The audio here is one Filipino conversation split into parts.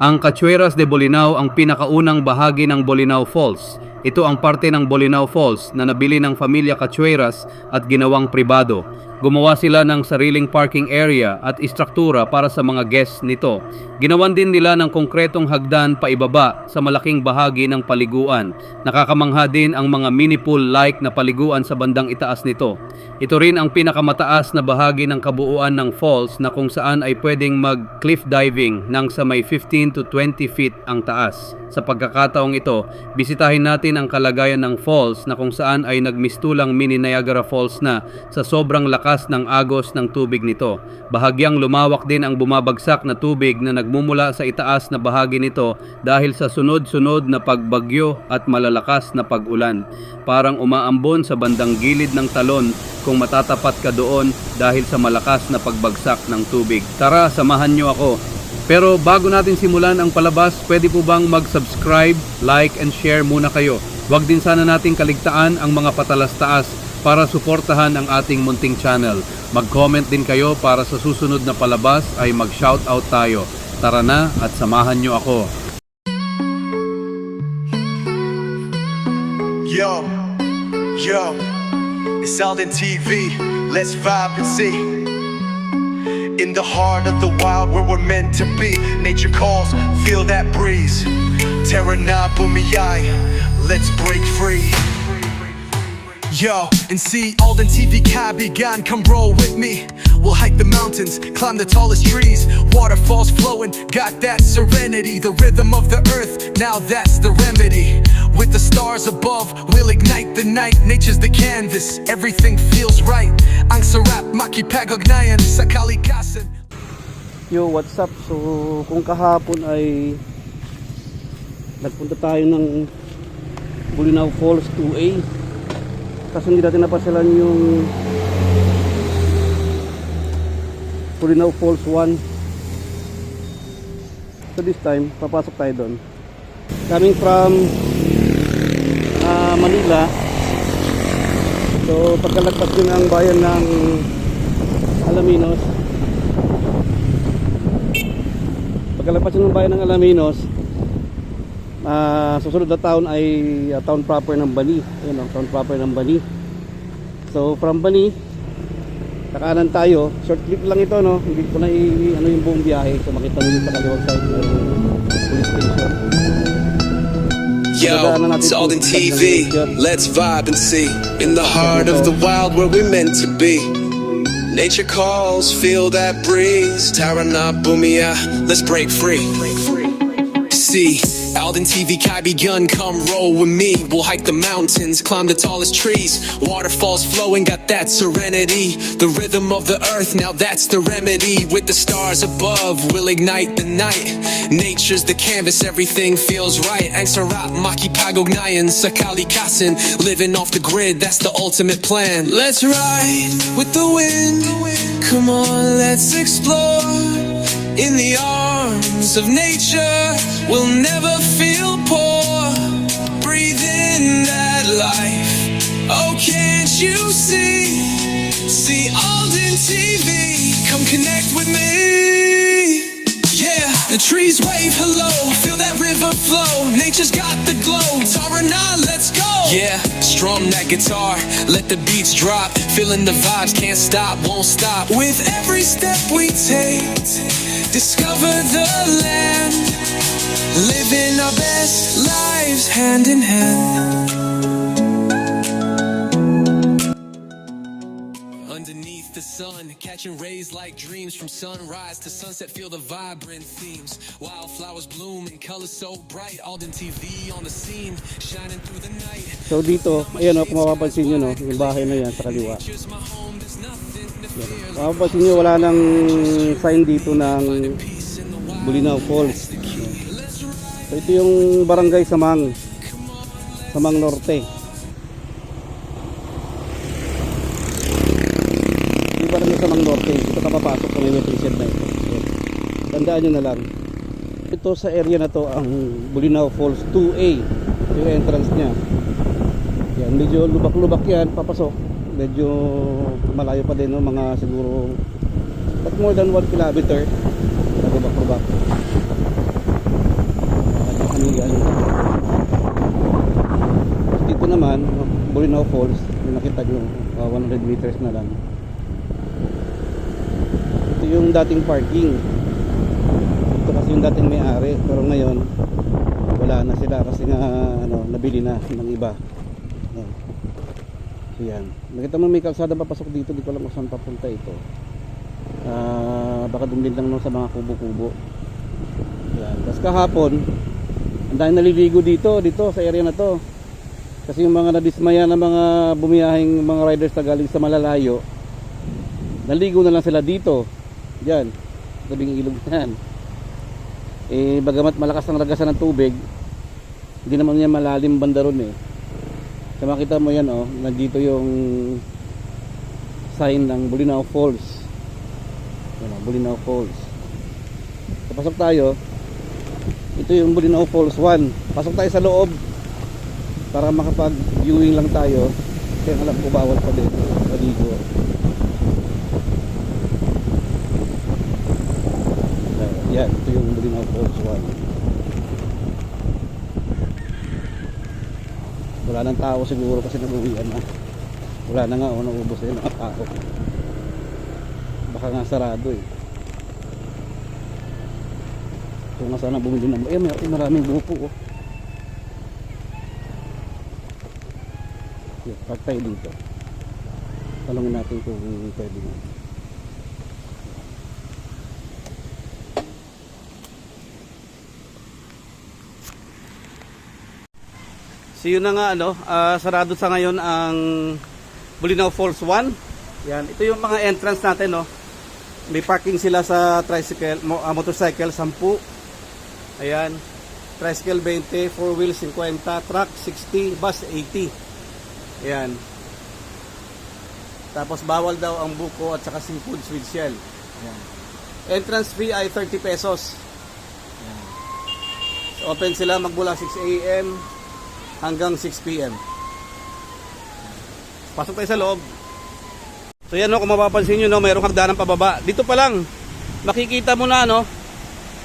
Ang Cachoeiras de Bolinao ang pinakaunang bahagi ng Bolinao Falls. Ito ang parte ng Bolinao Falls na nabili ng pamilya Cachoeiras at ginawang pribado. Gumawa sila ng sariling parking area at istruktura para sa mga guests nito. Ginawan din nila ng konkretong hagdan paibaba sa malaking bahagi ng paliguan. Nakakamangha din ang mga mini pool-like na paliguan sa bandang itaas nito. Ito rin ang pinakamataas na bahagi ng kabuuan ng falls na kung saan ay pwedeng mag-cliff diving nang sa may 15 to 20 feet ang taas. Sa pagkakataong ito, bisitahin natin ang kalagayan ng falls na kung saan ay nagmistulang mini Niagara Falls na sa sobrang lakas ng agos ng tubig nito. Bahagyang lumawak din ang bumabagsak na tubig na nagmumula sa itaas na bahagi nito dahil sa sunod-sunod na pagbagyo at malalakas na pag-ulan. Parang umaambon sa bandang gilid ng talon kung matatapat ka doon dahil sa malakas na pagbagsak ng tubig. Tara, samahan nyo ako. Pero bago natin simulan ang palabas, pwede po bang mag-subscribe, like, and share muna kayo? Huwag din sana nating kaligtaan ang mga patalas-taas para suportahan ang ating munting channel. Mag-comment din kayo para sa susunod na palabas ay mag-shoutout tayo. Tara na at samahan nyo ako. Yo, it's Alden TV. Let's vibe and see. In the heart of the wild where we're meant to be. Nature calls, feel that breeze. Terra na bumiyay, let's break free. Yo, and see Alden TV kaibigan, come roll with me. We'll hike the mountains, climb the tallest trees. Waterfalls flowing, got that serenity. The rhythm of the earth, now that's the remedy. With the stars above, we'll ignite the night. Nature's the canvas, everything feels right. Ang sarap makipag-ugnayan sa kalikasan. Yo, what's up? So, kung kahapon ay nagpunta tayo ng Bolinao Falls 2A, kasi hindi natin napasyalan yung Bolinao Falls 1. So this time, papasok tayo doon. Coming from Manila. So pagkalagpas din ang bayan ng Alaminos. Pagkalagpas din ng bayan ng Alaminos, susunod na town ay town proper ng Bani. Ayun ang town proper ng Bani. So from Bani, kakanan tayo. Short clip lang ito, no? Hindi ko na ano yung buong biyahe. So makita nyo sa kaliwag side ng police station. Yo, it's Alden TV. Let's vibe and see. In the heart of the wild where we're meant to be. Nature calls, feel that breeze. Tara na bumia, let's break free. See, Alden TV kaibigan, come roll with me. We'll hike the mountains, climb the tallest trees. Waterfalls flowing, got that serenity. The rhythm of the earth, now that's the remedy. With the stars above, we'll ignite the night. Nature's the canvas, everything feels right. Ang sarap makipag-ugnayan sa kalikasan. Living off the grid, that's the ultimate plan. Let's ride with the wind. Come on, let's explore. In the arms of nature, we'll never feel poor. Breathe in that life. Oh, can't you see? See Alden TV. Come connect with me. Yeah, the trees wave hello. Feel that river flow. Nature's got the glow. Tara na, let's go. Yeah, strum that guitar. Let the beats drop. Feeling the vibes, can't stop, won't stop. With every step we take, discover the land, living our best lives hand in hand. Underneath the sun, catching rays like dreams. From sunrise to sunset, feel the vibrant themes. Wildflowers bloom in colors so bright. Alden TV on the scene, shining through the night. So dito, ayan o, kung mapapansin nyo, no, yung bahay na yan sa kaliwa. Mapapansin nyo, wala nang sign dito ng Bolinao Falls. So ito yung barangay Samang Norte. Yung barangay Samang Norte, dito ka papasok kung may waiting shed na ito. Tandaan nyo na lang. Ito sa area na to ang Bolinao Falls 2A, yung entrance nya. Yan, medyo lubak-lubak yan, papasok. Medyo malayo pa din, no? Mga siguro not more than 1 kilometer. Lubak-lubak. yan. Dito naman Bolinao Falls, yung nakita nyo, 100 meters na lang. Ito yung dating parking. Ito kasi yung dating may-ari, pero ngayon wala na sila kasi nga nabili na ng iba. Ayan. So yan, nakita mo may kalsada papasok dito, di ko alam kung saan papunta ito. Baka dumilin lang sa mga kubo-kubo. Yan. Tapos kahapon ang dahil naliligo dito sa area na to kasi yung mga nadismaya na mga bumiyahing mga riders na galing sa malalayo, naligo na lang sila dito. Yan, tabing ilog yan. Bagamat malakas ang ragasan ng tubig, hindi naman niya malalim banda ron so makita mo yan nandito yung sign ng Bolinao Falls. Bolinao Falls. So, pasok tayo. Ito yung Bolinao Falls 1. Pasok tayo sa loob para makapag-viewing lang tayo. Kasi alam ko bawal pa din maligo. Yan, ito yung Bolinao Falls 1. Wala nang tao siguro kasi nag-uwian na. Wala na nga naubos na yung mga tao. Baka nga sarado kung nga sana bumili na maraming bupo park tayo dito, talungin natin kung pwede na. So yun na nga sarado sa ngayon ang Bolinao Falls 1. Yan, ito yung mga entrance natin may parking sila sa tricycle, motorcycle 10. Ayan, tricycle 20, 4 wheels 50, truck 60, bus 80. Ayan. Tapos bawal daw ang buko at saka seafoods with shell. Ayan. Entrance fee ay 30 pesos. Ayan. So, open sila magmula 6 AM hanggang 6 PM. Pasok tayo sa loob. So yan kung mapapansin nyo mayroong hagdanan pababa. Dito pa lang makikita mo na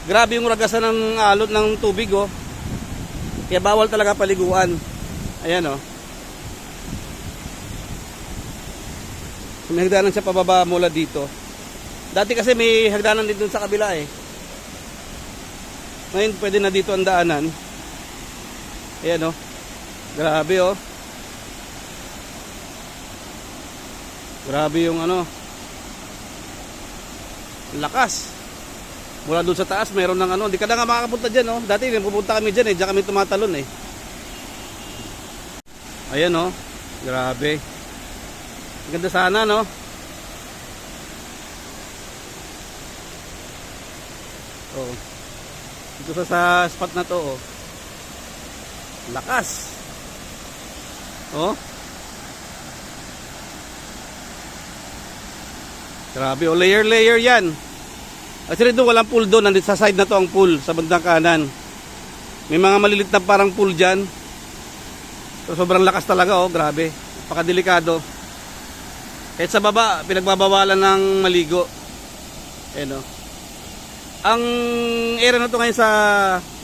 grabe yung ragasan ng alot ng tubig Kaya bawal talaga paliguan. Ayan may hagdanan siya pababa mula dito. Dati kasi may hagdanan din dun sa kabila Ngayon pwede na dito ang daanan. Ayan grabe Grabe yung lakas. Mula doon sa taas mayroon ng hindi ka na nga makakapunta dyan Dati pupunta kami dyan diyan kami tumatalon Ayan grabe. Ganda sana dito sa spot na to lakas. Grabe layer yan. Actually doon walang pool doon, nandito sa side na to ang pool sa bandang kanan. May mga malilit na parang pool dyan. So, sobrang lakas talaga grabe. Napakadelikado. Kahit sa baba pinagbabawalan ng maligo. Ang area na to ngayon sa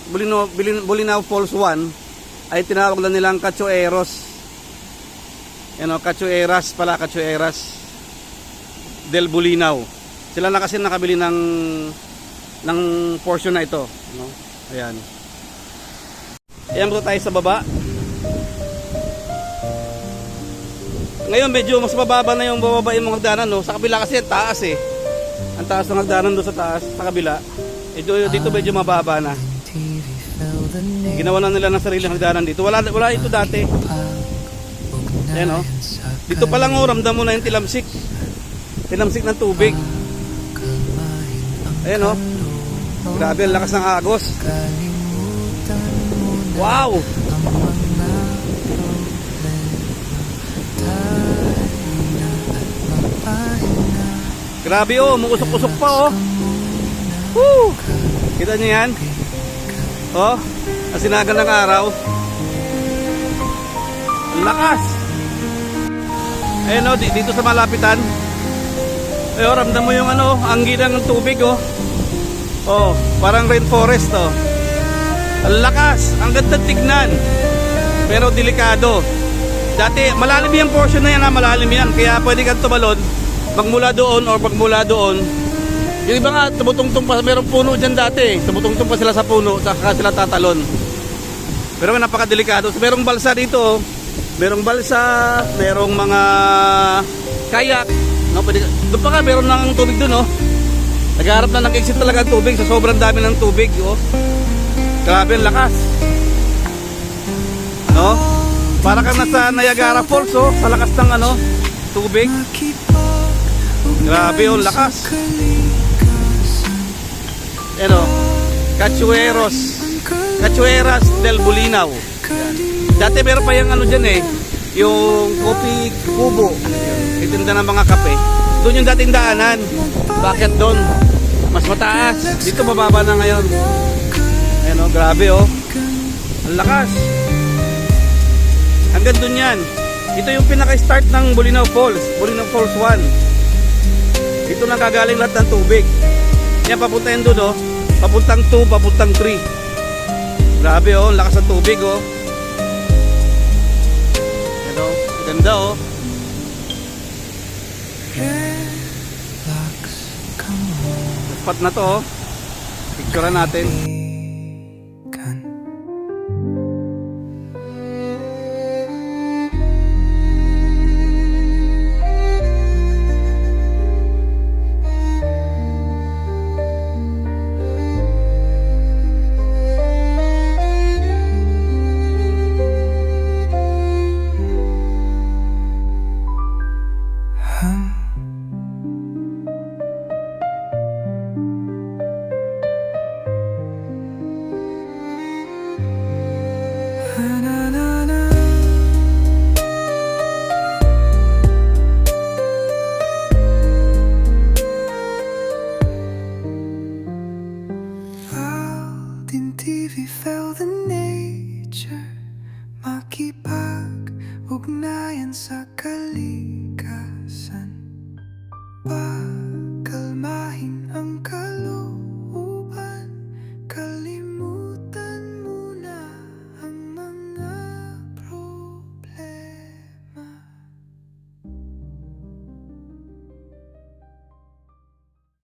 Bolinao Falls 1 ay tinawag lang nilang Cachoeiros. Cachoeiras pala, Cachoeiras del Bolinao. Sila na kasi nakabili ng portion na ito, Ayan. Ayan po tayo sa baba. Ngayon medyo mas mababa na yung bababain mong hagdanan Sa kabila kasi ang taas Ang taas ng hagdanan doon sa taas, sa kabila. Dito medyo mababa na. Ginawa na nila ng sariling hagdanan dito. Wala ito dati. Ayan Dito pa lang ramdam mo na yung tilamsik. Tilamsik ng tubig. Ayan Grabe ang lakas ng agos. Wow! Grabe umuusok-usok pa Woo! Kita niyo yan? Ang sinagal ng araw. Ang lakas. Ayan dito sa malapitan. Ramdam mo yung angin ng tubig parang rainforest Ang lakas, ang ganda tignan. Pero delikado. Dati, malalim yung portion na yan, malalim yan. Kaya pwede kang tumalon, magmula doon or magmula doon. Yung iba nga, tumutungtong pa, merong puno dyan dati. Tumutungtong pa sila sa puno, saka sila tatalon. Pero napakadelikado. So, merong balsa dito, oh. Merong balsa, merong mga kayak. No, pwede, doon pa nga, meron ng tubig doon, oh. Naghaharap na ng exit talaga ang tubig sa sobrang dami ng tubig, oh. Grabe ang lakas. No? Para kang nasa Niagara Falls, oh, sa lakas ng ano, tubig. Grabe yung lakas. Ano? Cachoeiras del Bolinao. Dati meron pa yung ano dyan eh, yung Coffee Kubo. Itinda ng mga kape. Doon yung dating daanan. Bakit doon? Mas mataas. Dito mababa na ngayon. Ayan o, grabe o. Ang lakas. Hanggang doon yan. Ito yung pinaka-start ng Bolinao Falls. Bolinao Falls 1. Dito nang kagaling lahat ng tubig. Yan, papunta yan doon o. Papuntang 2, papuntang 3. Grabe o, ang lakas ng tubig o. Ayan o, ganda o. Spot na to oh. Picturean natin. TV felt the nature makipag-ugnayan sa kalikasan.